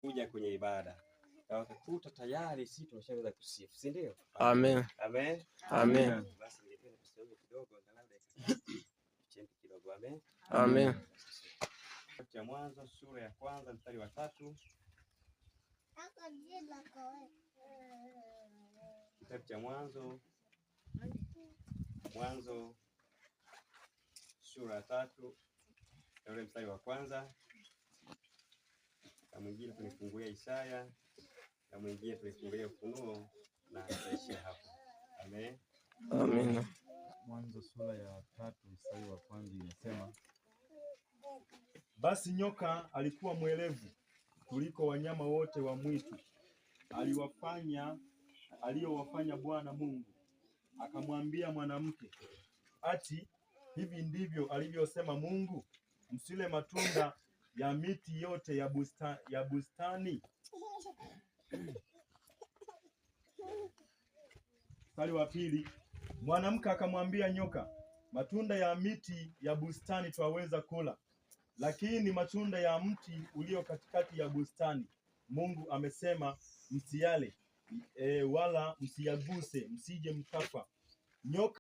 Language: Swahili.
kuja kwenye ibada na wakakuta tayari sisi tumeshaweza kusifu, si ndio? Amen. Amen. Amen. Basi ningependa kusema kidogo angalau dakika kidogo. Amen. Amen. Kitabu cha Mwanzo sura ya kwanza mstari wa 3. Kitabu cha Mwanzo sura ya 3 ule mstari wa kwanza, na mwingine tulifungulia Isaya, na mwingine tulifungulia Ufunuo, na tutaishia hapo. Amen. Amen. Mwanzo sura ya 3 mstari wa kwanza inasema, basi nyoka alikuwa mwerevu kuliko wanyama wote wa mwitu aliyowafanya Bwana Mungu. Akamwambia mwanamke, ati hivi ndivyo alivyosema Mungu, msile matunda ya miti yote ya bustani? Mstari wa 2, mwanamke akamwambia nyoka, matunda ya miti ya bustani twaweza kula, lakini matunda ya mti ulio katikati ya bustani Mungu amesema msiyale, wala msiyaguse, msije mkafa. Nyoka